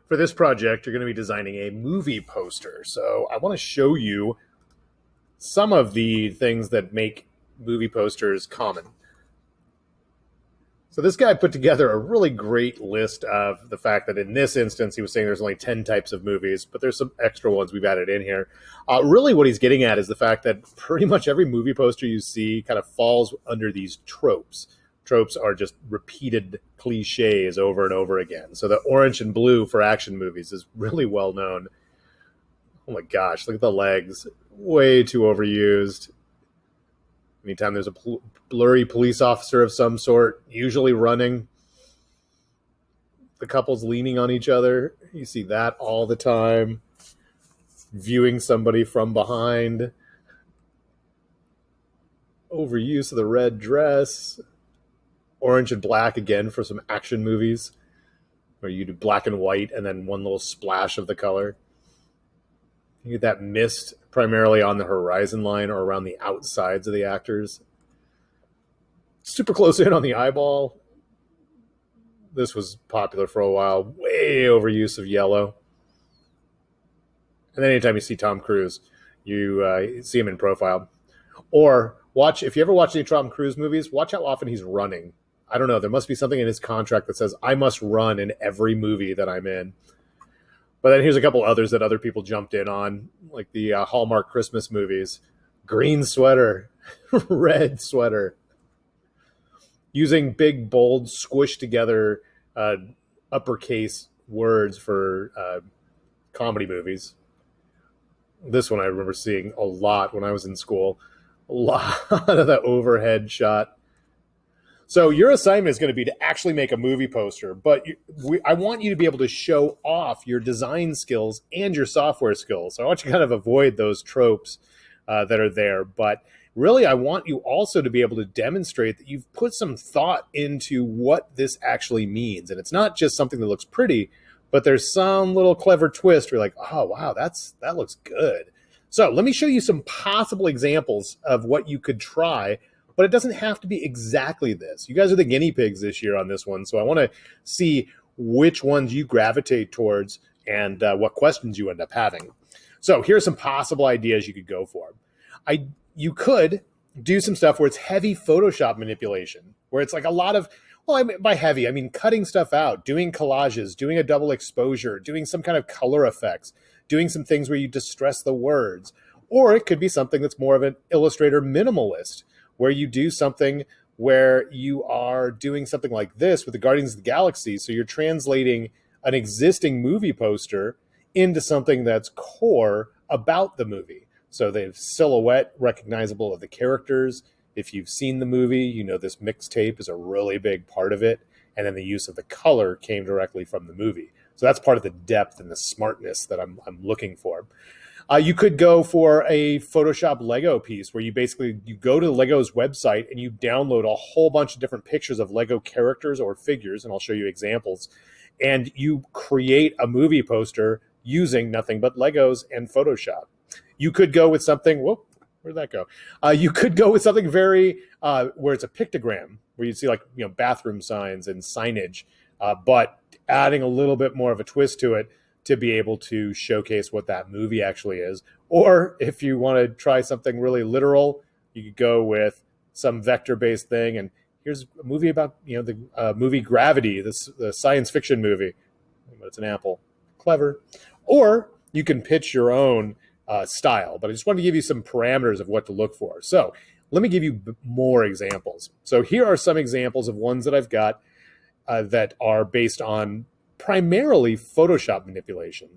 For this project, you're going to be designing a movie poster. So I want to show you some of the things that make movie posters common. So this guy put together a really great list of the fact that in this instance, he was saying there's only 10 types of movies, but there's some extra ones we've added in here. Really what he's getting at is the fact that pretty much every movie poster you see kind of falls under these tropes. Tropes are just repeated cliches over and over again. So the orange and blue for action movies is really well known. Oh my gosh, look at the legs. Way too overused. Anytime there's a blurry police officer of some sort, usually running, the couple's leaning on each other. You see that all the time. Viewing somebody from behind. Overuse of the red dress. Orange and black again for some action movies where you do black and white and then one little splash of the color. You get that mist primarily on the horizon line or around the outsides of the actors. Super close in on the eyeball. This was popular for a while. Way overuse of yellow. And then anytime you see Tom Cruise, you see him in profile. Or if you ever watch any Tom Cruise movies, watch how often he's running. I don't know. There must be something in his contract that says, I must run in every movie that I'm in. But then here's a couple others that other people jumped in on, like the Hallmark Christmas movies. Green sweater, red sweater. Using big, bold, squished together uppercase words for comedy movies. This one I remember seeing a lot when I was in school. A lot of the overhead shot. So your assignment is going to be to actually make a movie poster, but I want you to be able to show off your design skills and your software skills. So I want you to kind of avoid those tropes that are there. But really, I want you also to be able to demonstrate that you've put some thought into what this actually means. And it's not just something that looks pretty, but there's some little clever twist where you're like, oh, wow, that looks good. So let me show you some possible examples of what you could try. But it doesn't have to be exactly this. You guys are the guinea pigs this year on this one. So I want to see which ones you gravitate towards and what questions you end up having. So here's some possible ideas you could go for. You could do some stuff where it's heavy Photoshop manipulation, where it's like a lot of, well, by heavy, I mean cutting stuff out, doing collages, doing a double exposure, doing some kind of color effects, doing some things where you distress the words. Or it could be something that's more of an Illustrator minimalist, where you do something where you are doing something like this with the Guardians of the Galaxy. So you're translating an existing movie poster into something that's core about the movie. So they have silhouette recognizable of the characters. If you've seen the movie, you know this mixtape is a really big part of it. And then the use of the color came directly from the movie. So that's part of the depth and the smartness that I'm looking for. You could go for a Photoshop Lego piece where you go to Lego's website and you download a whole bunch of different pictures of Lego characters or figures, and I'll show you examples, and you create a movie poster using nothing but Legos and Photoshop. You could go with something, where'd that go? You could go with something very, where it's a pictogram, where you'd see like, bathroom signs and signage, but adding a little bit more of a twist to it, to be able to showcase what that movie actually is. Or if you want to try something really literal, you could go with some vector-based thing. And here's a movie about, the movie Gravity, the science fiction movie. But it's an apple. Clever. Or you can pitch your own style. But I just wanted to give you some parameters of what to look for. So let me give you more examples. So here are some examples of ones that I've got that are based on primarily Photoshop manipulation.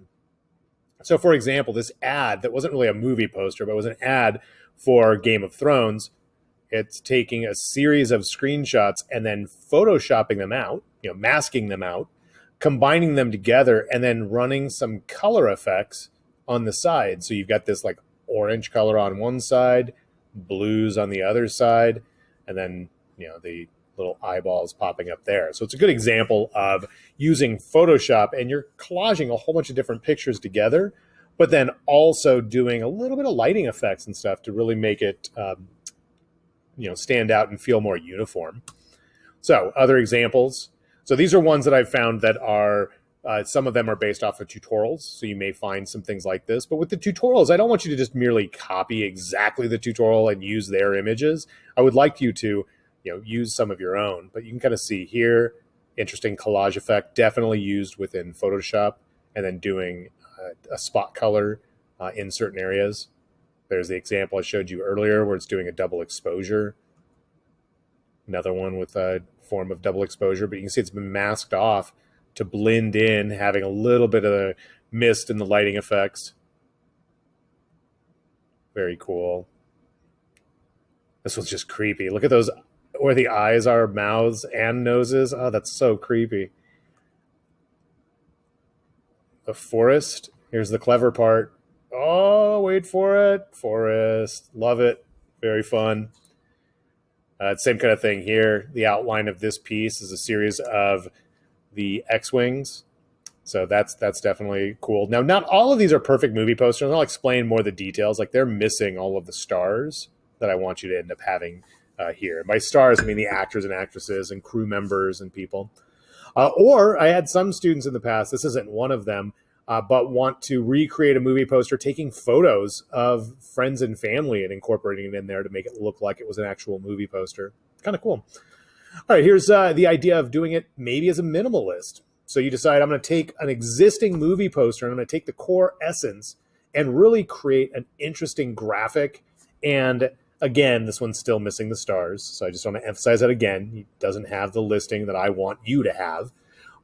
So for example, this ad that wasn't really a movie poster, but was an ad for Game of Thrones. It's taking a series of screenshots and then Photoshopping them out, masking them out, combining them together, and then running some color effects on the side. So you've got this like orange color on one side, blues on the other side, and then, the little eyeballs popping up there. So it's a good example of using Photoshop and you're collaging a whole bunch of different pictures together, but then also doing a little bit of lighting effects and stuff to really make it, stand out and feel more uniform. So other examples. So these are ones that I've found that are Some of them are based off of tutorials, so you may find some things like this. But with the tutorials, I don't want you to just merely copy exactly the tutorial and use their images. I would like you to, use some of your own. But you can kind of see here, interesting collage effect, definitely used within Photoshop, and then doing a spot color in certain areas. There's the example I showed you earlier where it's doing a double exposure. Another one with a form of double exposure, but you can see it's been masked off to blend in, having a little bit of the mist and the lighting effects. Very cool. This one's just creepy. Look at those, where the eyes are, mouths and noses. Oh, that's so creepy. The forest. Here's the clever part. Oh, wait for it. Forest. Love it. Very fun. Same kind of thing here. The outline of this piece is a series of the X-Wings. So that's definitely cool. Now, not all of these are perfect movie posters. I'll explain more of the details. Like, they're missing all of the stars that I want you to end up having here. By stars, I mean the actors and actresses and crew members and people. Or I had some students in the past, this isn't one of them, but want to recreate a movie poster taking photos of friends and family and incorporating it in there to make it look like it was an actual movie poster. Kind of cool. All right, here's the idea of doing it maybe as a minimalist. So you decide, I'm going to take an existing movie poster and I'm going to take the core essence and really create an interesting graphic. And again, this one's still missing the stars. So I just want to emphasize that again. It doesn't have the listing that I want you to have.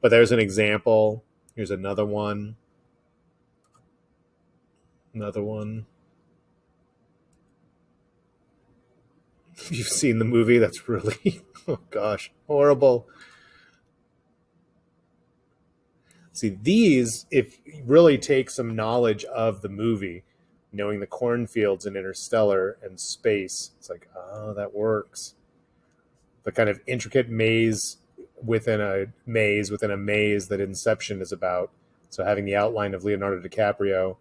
But there's an example. Here's another one. Another one. You've seen the movie. That's really, oh gosh, horrible. See, these, if you really take some knowledge of the movie, knowing the cornfields and Interstellar and space, it's like, oh, that works. The kind of intricate maze within a maze that Inception is about. So having the outline of Leonardo DiCaprio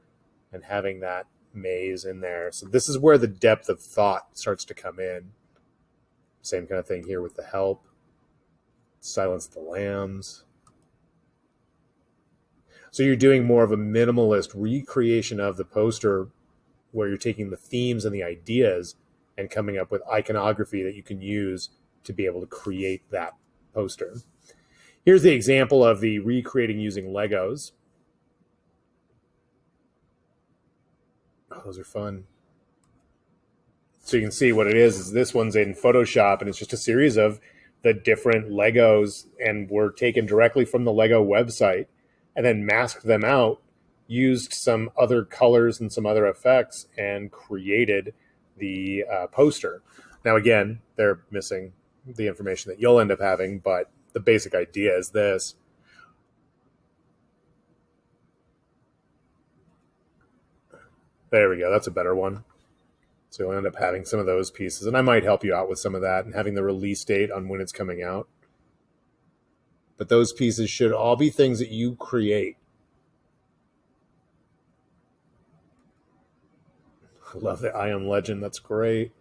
and having that maze in there. So this is where the depth of thought starts to come in. Same kind of thing here with The Help. Silence the Lambs. So you're doing more of a minimalist recreation of the poster where you're taking the themes and the ideas and coming up with iconography that you can use to be able to create that poster. Here's the example of the recreating using Legos. Oh, those are fun. So you can see what it is this one's in Photoshop, and it's just a series of the different Legos, and were taken directly from the Lego website and then masked them out, used some other colors and some other effects, and created the poster. Now, again, they're missing the information that you'll end up having, but the basic idea is this. There we go. That's a better one. So you'll end up having some of those pieces, and I might help you out with some of that and having the release date on when it's coming out. But those pieces should all be things that you create. I love the I Am Legend. That's great.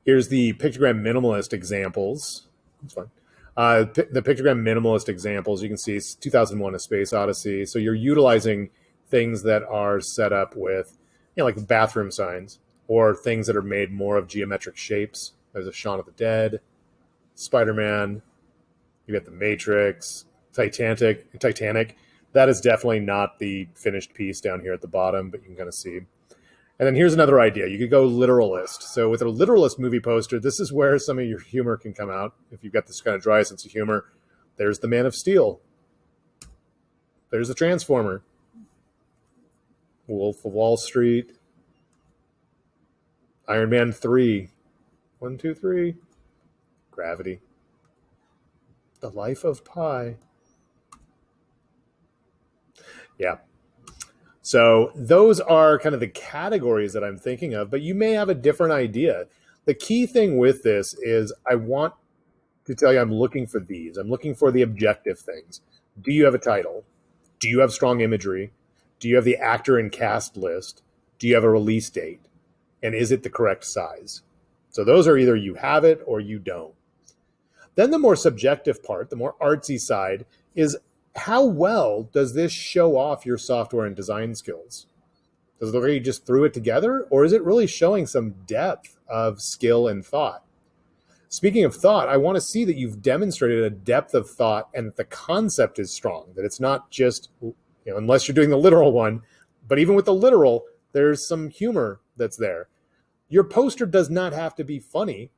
Here's the pictogram minimalist examples. That's fine. The pictogram minimalist examples, you can see it's 2001: A Space Odyssey. So you're utilizing things that are set up with, like bathroom signs, or things that are made more of geometric shapes. There's a Shaun of the Dead, Spider-Man, you got the Matrix, Titanic. That is definitely not the finished piece down here at the bottom, but you can kind of see. And then here's another idea. You could go literalist. So with a literalist movie poster, this is where some of your humor can come out. If you've got this kind of dry sense of humor, there's the Man of Steel. There's the Transformer. Wolf of Wall Street. Iron Man 3. 1, 2, 3. Gravity. The Life of Pi. Yeah. So those are kind of the categories that I'm thinking of, but you may have a different idea. The key thing with this is I want to tell you I'm looking for these. I'm looking for the objective things. Do you have a title? Do you have strong imagery? Do you have the actor and cast list? Do you have a release date? And is it the correct size? So those are either you have it or you don't. Then the more subjective part, the more artsy side, is how well does this show off your software and design skills? Does it look like you just threw it together, or is it really showing some depth of skill and thought? Speaking of thought, I want to see that you've demonstrated a depth of thought and that the concept is strong, that it's not just, unless you're doing the literal one, but even with the literal, there's some humor that's there. Your poster does not have to be funny.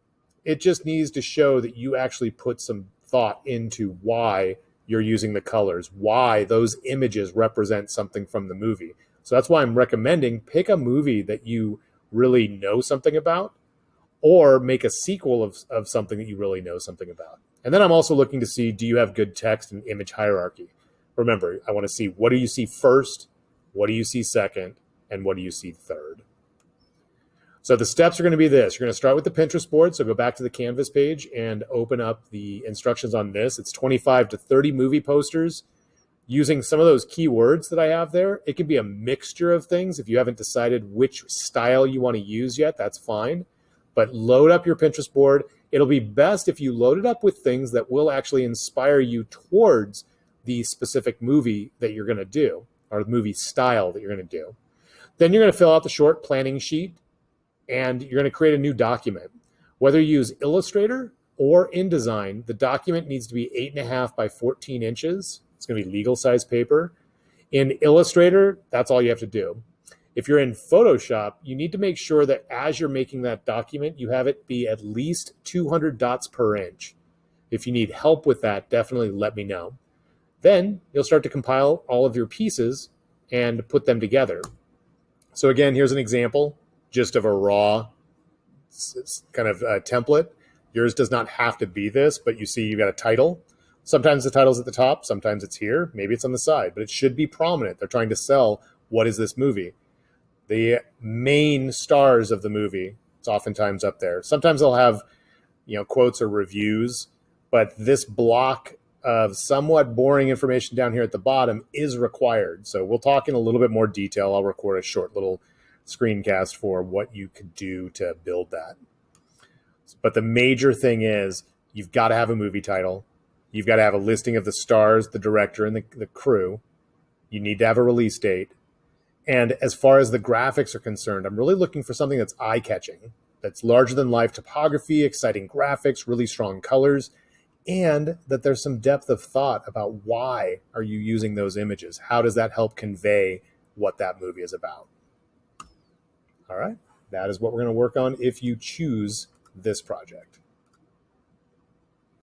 It just needs to show that you actually put some thought into why you're using the colors, why those images represent something from the movie. So that's why I'm recommending pick a movie that you really know something about, or make a sequel of something that you really know something about. And then I'm also looking to see, do you have good text and image hierarchy? Remember, I want to see, what do you see first, what do you see second, and what do you see third? So the steps are going to be this. You're going to start with the Pinterest board. So go back to the Canvas page and open up the instructions on this. It's 25 to 30 movie posters using some of those keywords that I have there. It can be a mixture of things. If you haven't decided which style you want to use yet, that's fine. But load up your Pinterest board. It'll be best if you load it up with things that will actually inspire you towards the specific movie that you're going to do, or the movie style that you're going to do. Then you're going to fill out the short planning sheet, and you're going to create a new document. Whether you use Illustrator or InDesign, the document needs to be 8.5 by 14 inches. It's going to be legal size paper. In Illustrator, that's all you have to do. If you're in Photoshop, you need to make sure that as you're making that document, you have it be at least 200 dots per inch. If you need help with that, definitely let me know. Then you'll start to compile all of your pieces and put them together. So again, here's an example just of a raw kind of template. Yours does not have to be this, but you see you've got a title. Sometimes the title's at the top, sometimes it's here, maybe it's on the side, but it should be prominent. They're trying to sell, what is this movie? The main stars of the movie, it's oftentimes up there. Sometimes they'll have, quotes or reviews, but this block of somewhat boring information down here at the bottom is required. So we'll talk in a little bit more detail. I'll record a short little screencast for what you could do to build that. But the major thing is you've got to have a movie title. You've got to have a listing of the stars, the director, and the crew. You need to have a release date. And as far as the graphics are concerned, I'm really looking for something that's eye-catching, that's larger-than-life topography, exciting graphics, really strong colors, and that there's some depth of thought about why are you using those images? How does that help convey what that movie is about? All right, that is what we're going to work on if you choose this project.